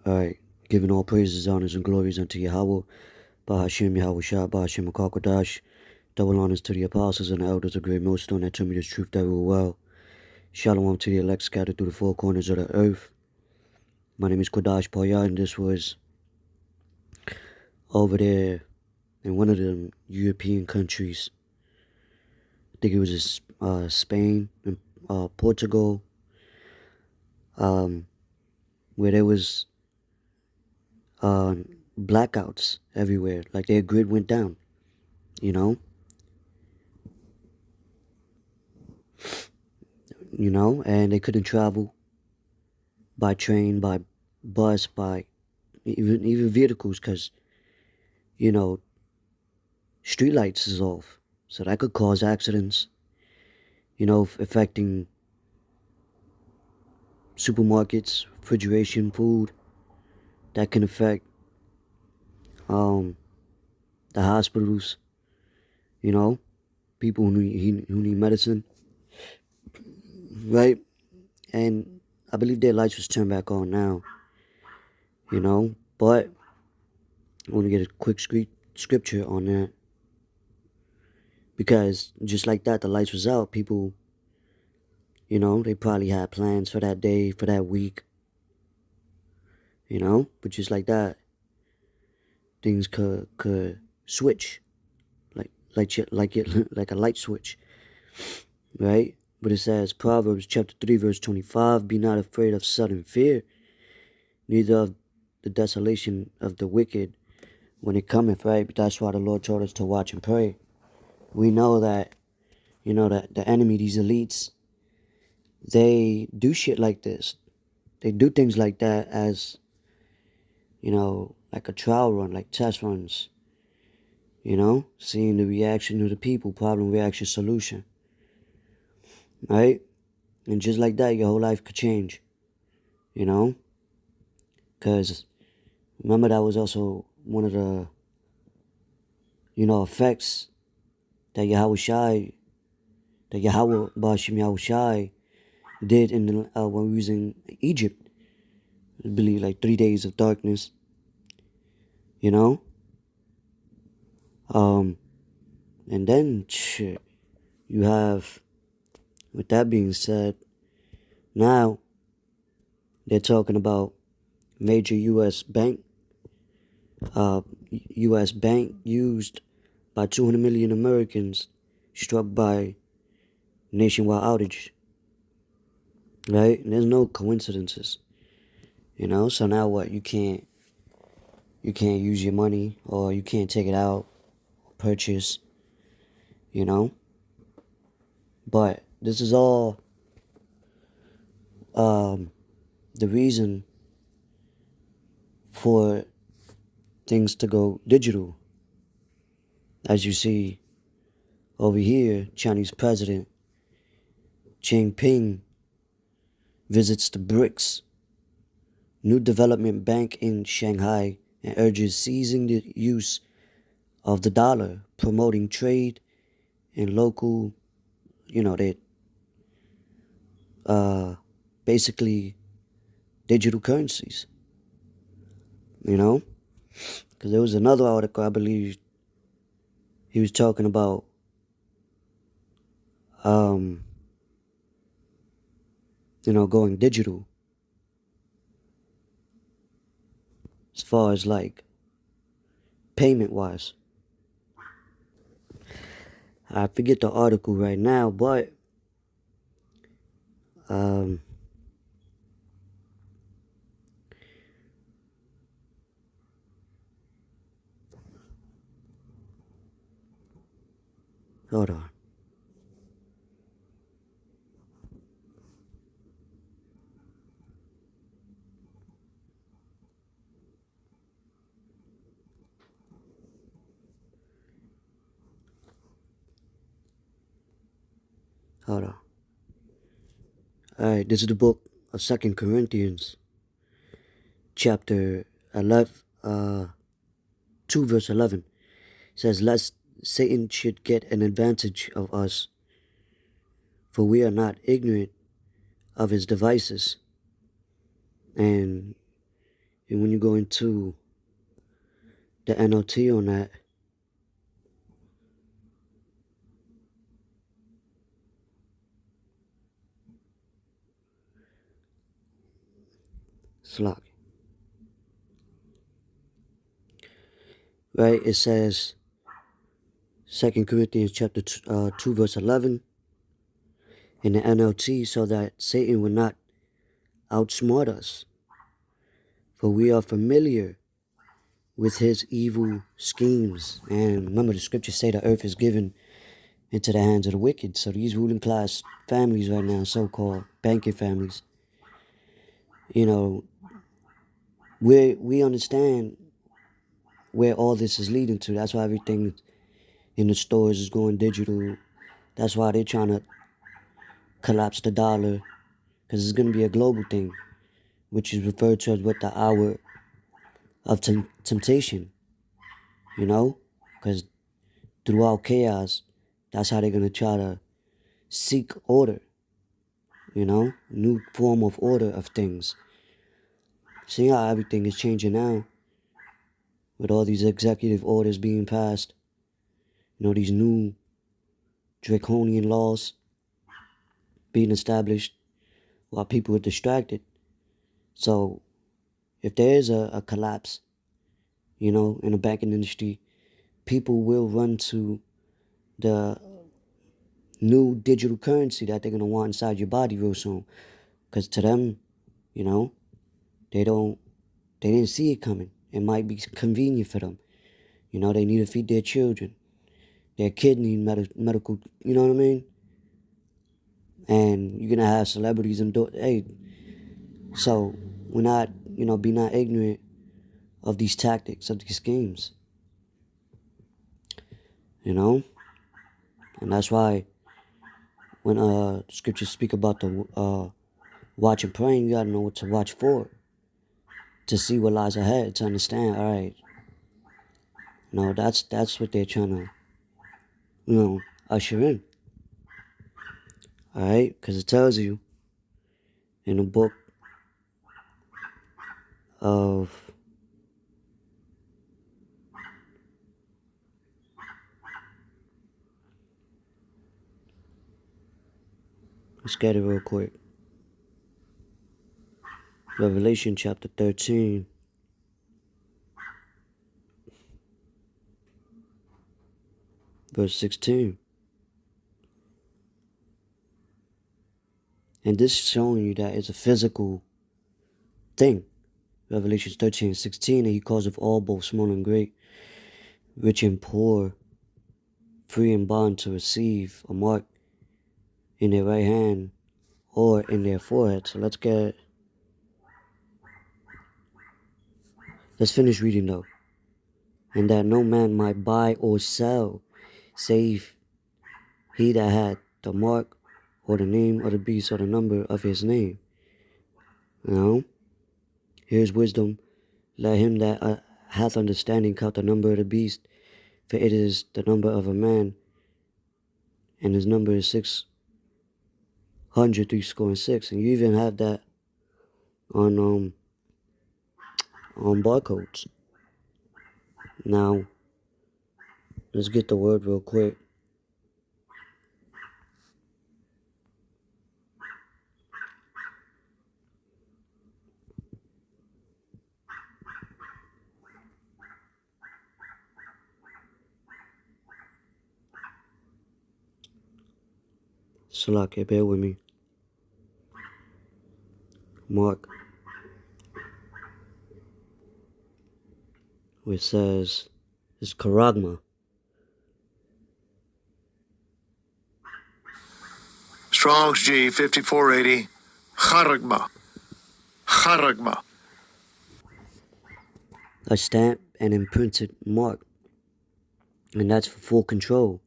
Alright, giving all praises, honors, and glories unto Yahweh, Bahashim Yahweh Shah, Bahashim Akakwadash, double honors to the apostles and the elders of Great Millstone that told me this truth that rule well. Shalom to the elect scattered through the four corners of the earth. My name is Kodash Paya, and this was over there in one of the European countries. I think it was Spain and Portugal, where there was blackouts everywhere. Like their grid went down, you know? And they couldn't travel by train, by bus, by even vehicles, because, street lights is off. So that could cause accidents, affecting supermarkets, refrigeration, food. That can affect the hospitals, people who need medicine, right? And I believe their lights was turned back on now, but I want to get a quick scripture on that, because just like that, the lights was out. People, they probably had plans for that day, for that week, but just like that, things could switch, like a light switch, right? But it says, Proverbs chapter 3 verse 25, be not afraid of sudden fear, neither of the desolation of the wicked when it cometh, right? But that's why the Lord told us to watch and pray. We know that, that the enemy, these elites, they do shit like this. They do things like that as, like a trial run, like test runs, seeing the reaction of the people, problem, reaction, solution, right? And just like that, your whole life could change, because remember, that was also one of the, effects that Yahweh Bashim Yahweh Shai did when we was in Egypt. I believe like 3 days of darkness, and then shit, you have, with that being said, now they're talking about major U.S. bank used by 200 million Americans struck by nationwide outage, right? And there's no coincidences, so now what? You can't use your money, or you can't take it out, purchase, but this is all the reason for things to go digital. As you see over here, Chinese President Xi Jinping visits the BRICS New Development Bank in Shanghai and urges seizing the use of the dollar, promoting trade in local, they basically digital currencies, because there was another article, I believe he was talking about going digital as far as like payment wise. I forget the article right now, but hold on. Hold on. Alright, this is the book of 2 Corinthians, chapter 11, 2 verse 11. It says, lest Satan should get an advantage of us, for we are not ignorant of his devices. And And when you go into the NLT on that, Slack. Right? It says 2 Corinthians chapter 2 verse 11 in the NLT, so that Satan will not outsmart us. For we are familiar with his evil schemes. And remember, the scriptures say the earth is given into the hands of the wicked. So these ruling class families right now, so-called banking families, you know, we understand where all this is leading to. That's why everything in the stores is going digital. That's why they're trying to collapse the dollar, because it's going to be a global thing, which is referred to as what the hour of temptation, you know, because throughout chaos, that's how they're going to try to seek order, you know, new form of order of things. See how everything is changing now with all these executive orders being passed, you know, these new draconian laws being established while people are distracted. So if there is a collapse, you know, in the banking industry, people will run to the new digital currency that they're going to want inside your body real soon. Because to them, you know, they didn't see it coming. It might be convenient for them. You know, they need to feed their children. Their kid need medical, you know what I mean? And you're going to have celebrities and hey, so we're not, you know, be not ignorant of these tactics, of these schemes. You know? And that's why when scriptures speak about the watch and praying, you gotta know what to watch for. To see what lies ahead, to understand, alright, no, that's what they're trying to, you know, usher in. Alright? Because it tells you in the book of let's get it real quick. Revelation chapter 13. Verse 16. And this is showing you that it's a physical thing. Revelation 13:16, and he calls of all, both small and great, rich and poor, free and bond, to receive a mark in their right hand or in their forehead. So let's finish reading though. And that no man might buy or sell, save he that had the mark or the name of the beast or the number of his name. You know? Here's wisdom. Let him that hath understanding count the number of the beast, for it is the number of a man, and his number is 666. And you even have that on barcodes. Now, let's get the word real quick. Salake, bear with me. Mark, which says, it's charagma. Strong's G 5480. Charagma. Charagma. A stamp and imprinted mark. And that's for full control.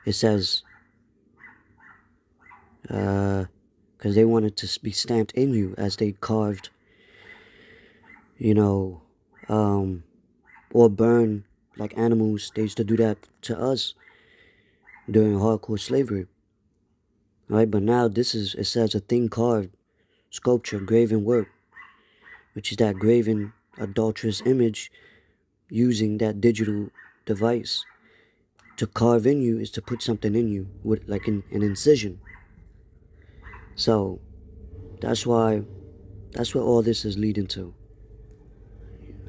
It says, because they wanted to be stamped in you as they carved, you know, or burn like animals. They used to do that to us during hardcore slavery. All right, but now it says a thing carved, sculpture, graven work, which is that graven adulterous image using that digital device. To carve in you is to put something in you, with like an incision. So that's what all this is leading to.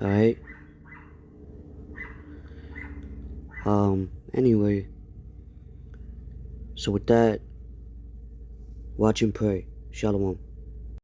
Alright? Anyway. So with that, watch and pray. Shalom.